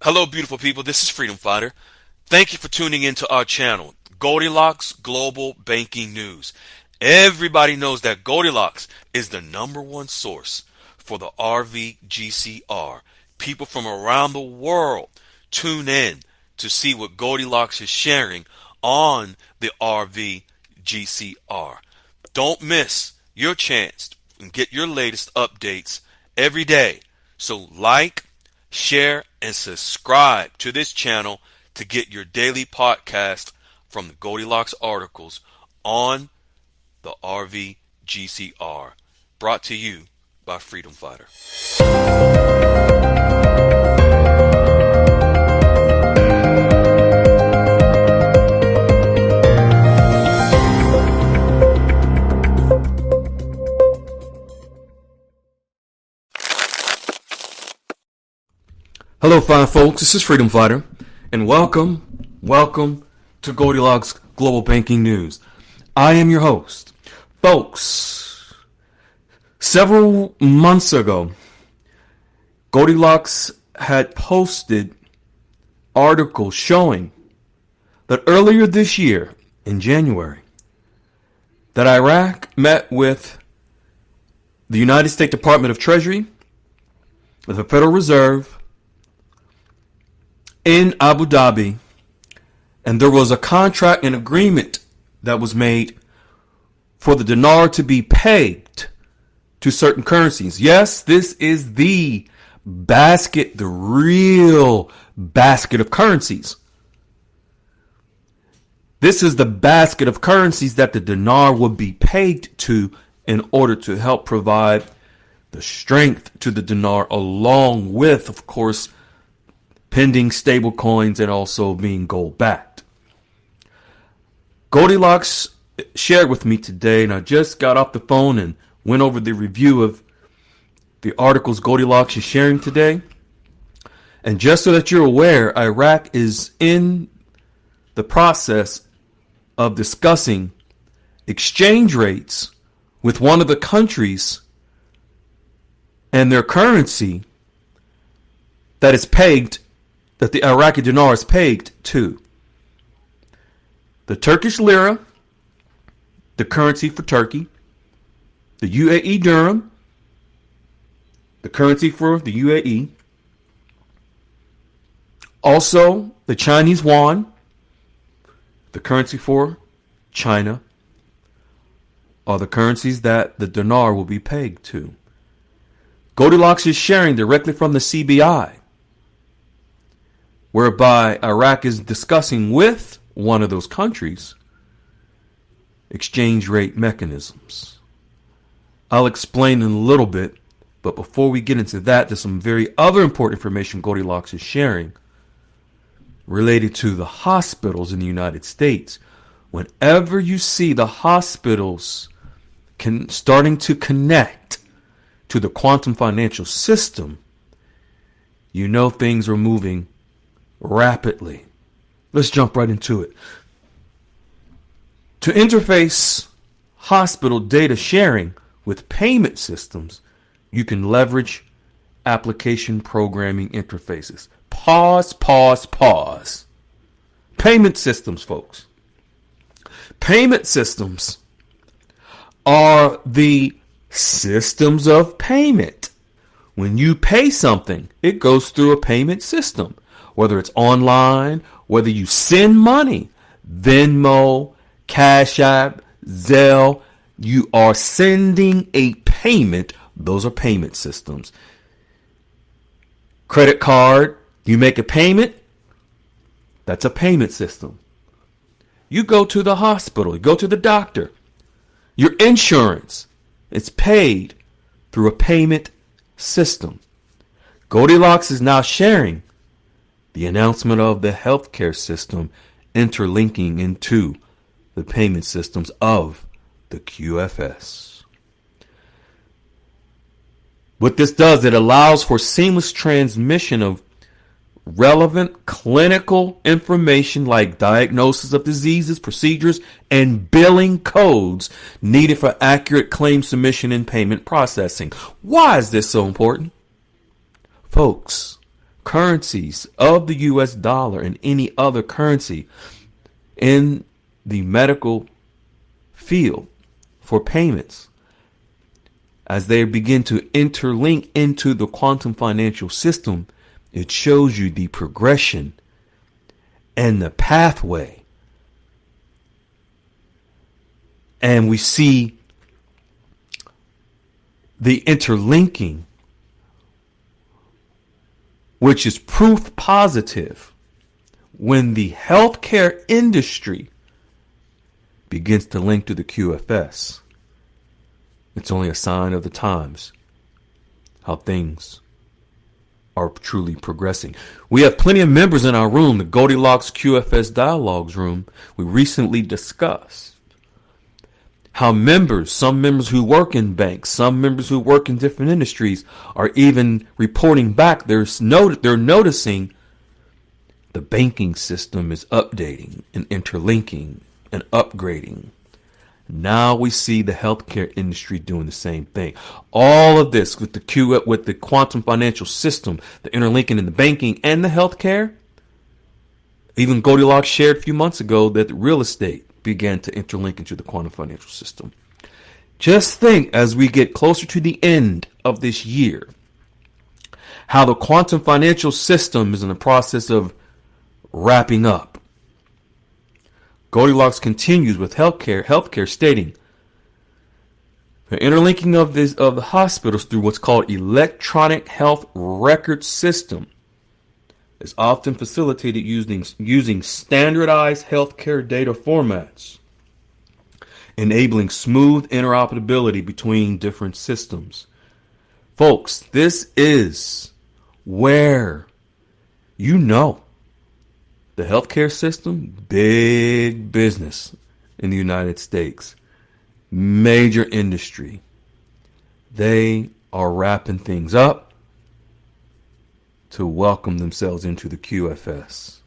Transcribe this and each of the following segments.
Hello, beautiful people. This is Freedom Fighter. Thank you for tuning into our channel, Goldilocks Global Banking News. Everybody knows that Goldilocks is the #1 source for the RVGCR. People from around the world tune in to see what Goldilocks is sharing on the RVGCR. Don't miss your chance and get your latest updates every day. So like, share, and subscribe to this channel to get your daily podcast from the Goldilocks articles on the RVGCR. Brought to you by Freedom Fighter. Hello, fine folks. This is Freedom Fighter, and welcome to Goldilocks Global Banking News. I am your host. Folks, several months ago, Goldilocks had posted articles showing that earlier this year, in January, that Iraq met with the United States Department of Treasury, the Federal Reserve, in Abu Dhabi, and there was a contract and agreement that was made for the dinar to be pegged to certain currencies. Yes, this is the basket, the real basket of currencies. This is the basket of currencies that the dinar would be pegged to in order to help provide the strength to the dinar, along with, of course, pending stable coins and also being gold backed. Goldilocks shared with me today, and I just got off the phone and went over the review of the articles Goldilocks is sharing today. And just so that you're aware, Iraq is in the process of discussing exchange rates with one of the countries and their currency that is pegged, that the Iraqi dinar is pegged to. The Turkish lira, the currency for Turkey, the UAE dirham, the currency for the UAE, also the Chinese yuan, the currency for China, are the currencies that the dinar will be pegged to. Goldilocks is sharing directly from the CBI, whereby Iraq is discussing with one of those countries exchange rate mechanisms. I'll explain in a little bit, but before we get into that, there's some very other important information Goldilocks is sharing related to the hospitals in the United States. Whenever you see the hospitals starting to connect to the quantum financial system, you know things are moving rapidly. Let's jump right into it. To interface hospital data sharing with payment systems, you can leverage application programming interfaces. Pause. Payment systems, folks. Payment systems are the systems of payment. When you pay something, it goes through a payment system. Whether it's online, whether you send money, Venmo, Cash App, Zelle, you are sending a payment. Those are payment systems. Credit card, you make a payment, that's a payment system. You go to the hospital, you go to the doctor, your insurance, it's paid through a payment system. Goldilocks is now sharing the announcement of the healthcare system interlinking into the payment systems of the QFS. What this does, it allows for seamless transmission of relevant clinical information like diagnosis of diseases, procedures, and billing codes needed for accurate claim submission and payment processing. Why is this so important? Folks, currencies of the US dollar and any other currency in the medical field for payments, as they begin to interlink into the quantum financial system, it shows you the progression and the pathway. And we see the interlinking, which is proof positive when the healthcare industry begins to link to the QFS. It's only a sign of the times, how things are truly progressing. We have plenty of members in our room, the Goldilocks QFS Dialogues room. We recently discussed how some members who work in banks, some members who work in different industries are even reporting back. They're noticing the banking system is updating and interlinking and upgrading. Now we see the healthcare industry doing the same thing. All of this with the quantum financial system, the interlinking in the banking and the healthcare. Even Goldilocks shared a few months ago that real estate began to interlink into the quantum financial system. Just think, as we get closer to the end of this year, how the quantum financial system is in the process of wrapping up. Goldilocks continues with healthcare stating the interlinking of the hospitals through what's called electronic health record system is often facilitated using standardized healthcare data formats, enabling smooth interoperability between different systems. Folks, this is where the healthcare system, big business in the United States, major industry. They are wrapping things up to welcome themselves into the QFS.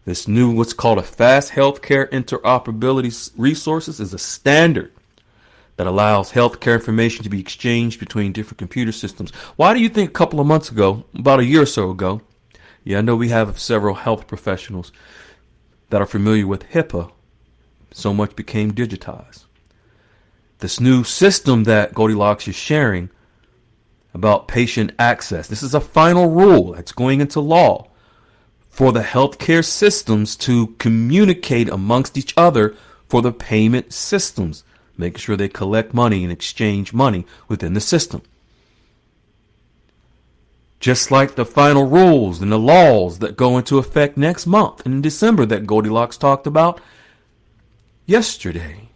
This new, what's called a fast healthcare interoperability resources, is a standard that allows healthcare information to be exchanged between different computer systems. Why do you think a couple of months ago, about a year or so ago, I know we have several health professionals that are familiar with HIPAA. So much became digitized. This new system that Goldilocks is sharing about patient access. This is a final rule that's going into law for the healthcare systems to communicate amongst each other for the payment systems, making sure they collect money and exchange money within the system. Just like the final rules and the laws that go into effect next month in December that Goldilocks talked about yesterday.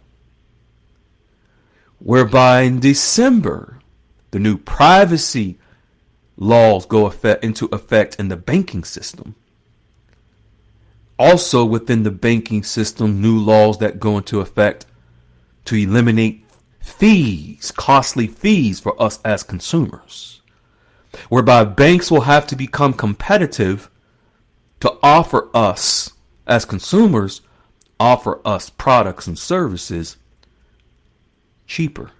Whereby in December, the new privacy laws go into effect in the banking system. Also within the banking system, new laws that go into effect to eliminate fees, costly fees for us as consumers. Whereby banks will have to become competitive to offer us, as consumers, offer us products and services cheaper.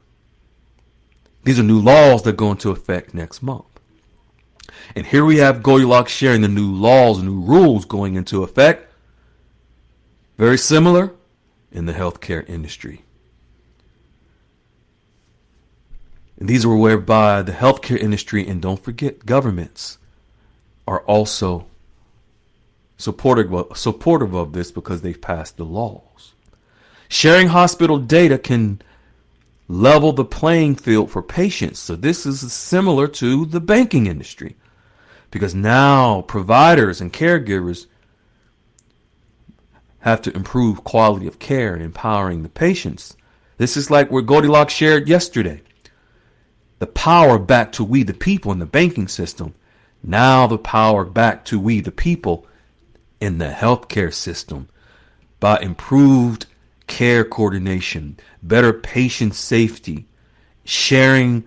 These are new laws that go into effect next month. And here we have Goldilocks sharing the new laws and new rules going into effect. Very similar in the healthcare industry. And these are whereby the healthcare industry, and don't forget governments, are also supportive of this because they've passed the laws. Sharing hospital data can level the playing field for patients. So this is similar to the banking industry, because now providers and caregivers have to improve quality of care and empowering the patients. This is like what Goldilocks shared yesterday. The power back to we the people in the banking system. Now the power back to we the people in the healthcare system by improved care coordination, better patient safety, sharing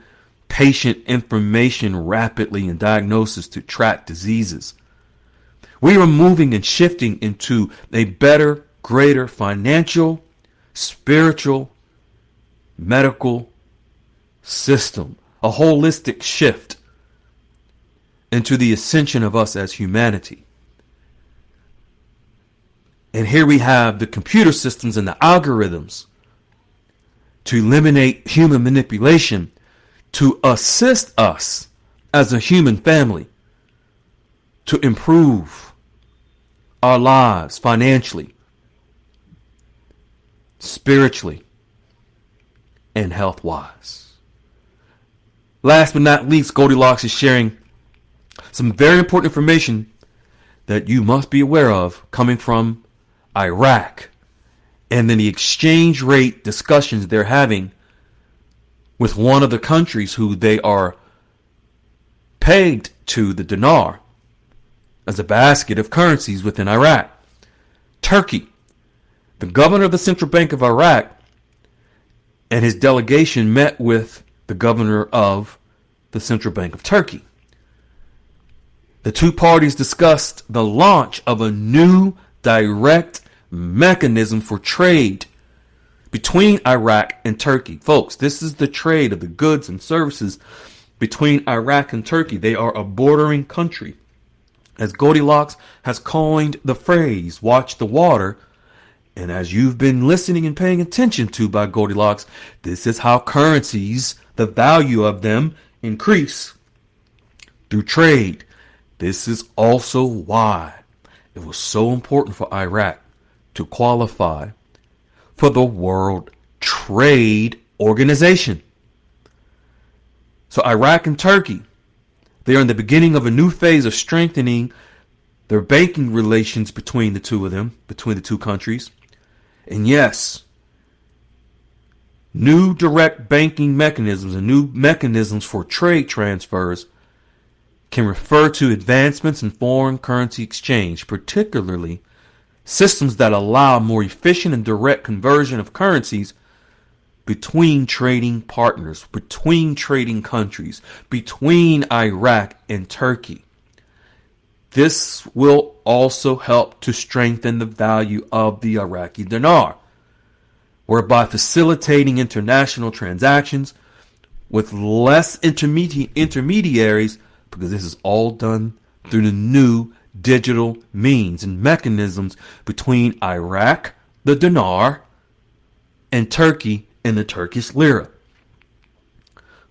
patient information rapidly and diagnosis to track diseases. We are moving and shifting into a better, greater financial, spiritual, medical system, a holistic shift. into the ascension of us as humanity. And here we have the computer systems and the algorithms to eliminate human manipulation, to assist us as a human family to improve our lives financially, spiritually, and health-wise. Last but not least, Goldilocks is sharing some very important information that you must be aware of coming from Iraq, and then the exchange rate discussions they're having with one of the countries who they are pegged to, the dinar, as a basket of currencies within Iraq. Turkey. The governor of the Central Bank of Iraq and his delegation met with the governor of the Central Bank of Turkey. The two parties discussed the launch of a new direct mechanism for trade between Iraq and Turkey. Folks, this is the trade of the goods and services between Iraq and Turkey. They are a bordering country. As Goldilocks has coined the phrase, watch the water. And as you've been listening and paying attention to by Goldilocks, this is how currencies, the value of them, increase through trade. This is also why it was so important for Iraq to qualify for the World Trade Organization. So Iraq and Turkey, they are in the beginning of a new phase of strengthening their banking relations between the two of them, between the two countries. And yes, new direct banking mechanisms and new mechanisms for trade transfers can refer to advancements in foreign currency exchange, particularly systems that allow more efficient and direct conversion of currencies between trading partners, between trading countries, between Iraq and Turkey. This will also help to strengthen the value of the Iraqi dinar, whereby facilitating international transactions with less intermediaries, because this is all done through the new digital means and mechanisms between Iraq, the dinar, and Turkey and the Turkish lira.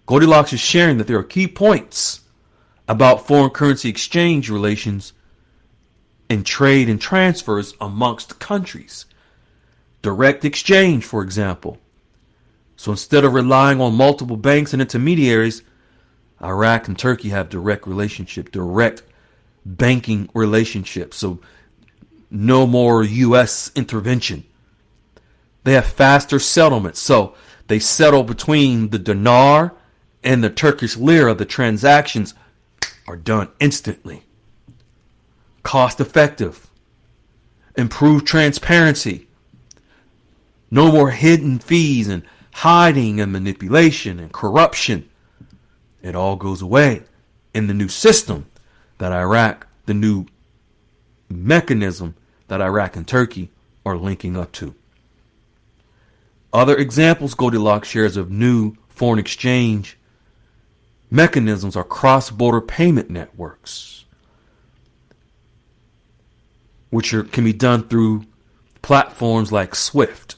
Goldilocks is sharing that there are key points about foreign currency exchange relations and trade and transfers amongst countries. Direct exchange, for example. So instead of relying on multiple banks and intermediaries, Iraq and Turkey have direct banking relationships. So no more U.S. intervention. They have faster settlements. So they settle between the dinar and the Turkish lira. The transactions are done instantly. Cost effective. Improved transparency. No more hidden fees and hiding and manipulation and corruption. It all goes away in the new system that the new mechanism that Iraq and Turkey are linking up to. Other examples Goldilocks shares of new foreign exchange mechanisms are cross-border payment networks, which can be done through platforms like SWIFT,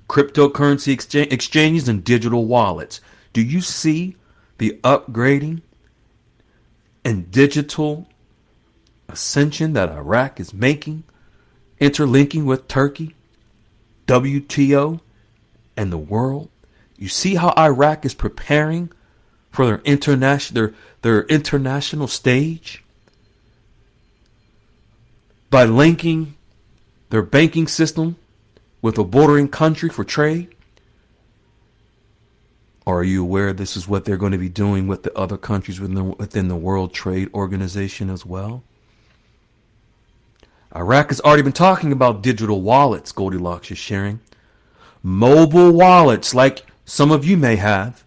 cryptocurrency exchanges, and digital wallets. Do you see the upgrading and digital ascension that Iraq is making, interlinking with Turkey, WTO, and the world? You see how Iraq is preparing for their international stage by linking their banking system with a bordering country for trade? Or are you aware this is what they're going to be doing with the other countries within the World Trade Organization as well? Iraq has already been talking about digital wallets, Goldilocks is sharing. Mobile wallets like some of you may have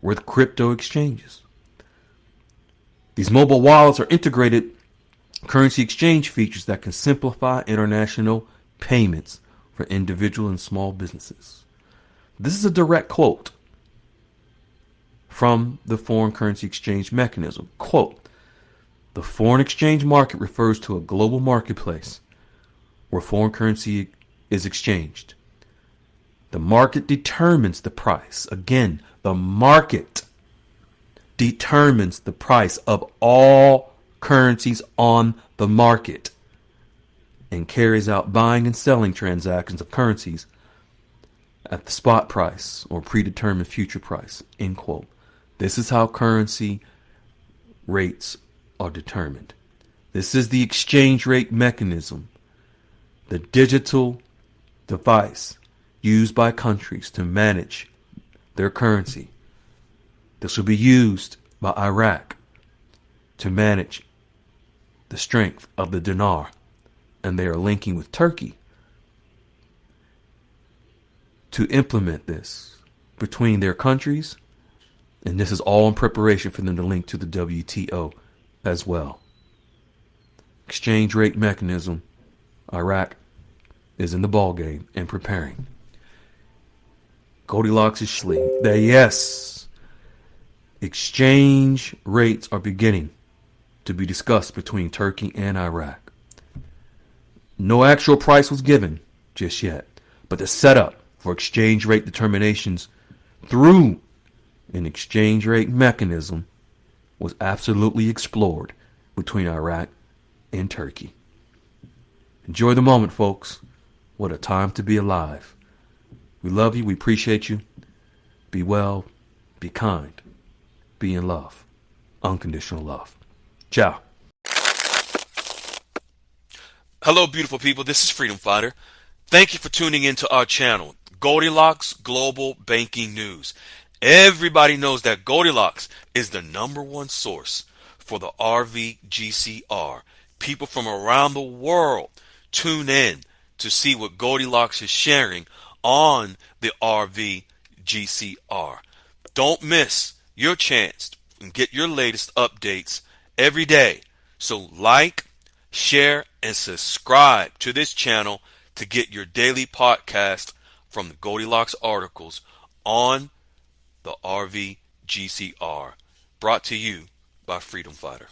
with crypto exchanges. These mobile wallets are integrated currency exchange features that can simplify international payments for individual and small businesses. This is a direct quote. from the foreign currency exchange mechanism. Quote, the foreign exchange market refers to a global marketplace where foreign currency is exchanged. The market determines the price. Again, the market determines the price of all currencies on the market and carries out buying and selling transactions of currencies at the spot price or predetermined future price. End quote. This is how currency rates are determined. This is the exchange rate mechanism, the digital device used by countries to manage their currency. This will be used by Iraq to manage the strength of the dinar, and they are linking with Turkey to implement this between their countries, and this is all in preparation for them to link to the WTO as well. Exchange rate mechanism, Iraq is in the ball game and preparing. Goldilocks is sleep. Yes, exchange rates are beginning to be discussed between Turkey and Iraq. No actual price was given just yet, but the setup for exchange rate determinations through an exchange rate mechanism was absolutely explored between Iraq and Turkey. Enjoy the moment, folks. What a time to be alive. We love you. We appreciate you. Be well. Be kind. Be in love. Unconditional love. Ciao. Hello, beautiful people. This is Freedom Fighter. Thank you for tuning into our channel, Goldilocks Global Banking News. Everybody knows that Goldilocks is the #1 source for the RVGCR. People from around the world tune in to see what Goldilocks is sharing on the RVGCR. Don't miss your chance and get your latest updates every day. So like, share, and subscribe to this channel to get your daily podcast from the Goldilocks articles on the RVGCR. Brought to you by Freedom Fighter.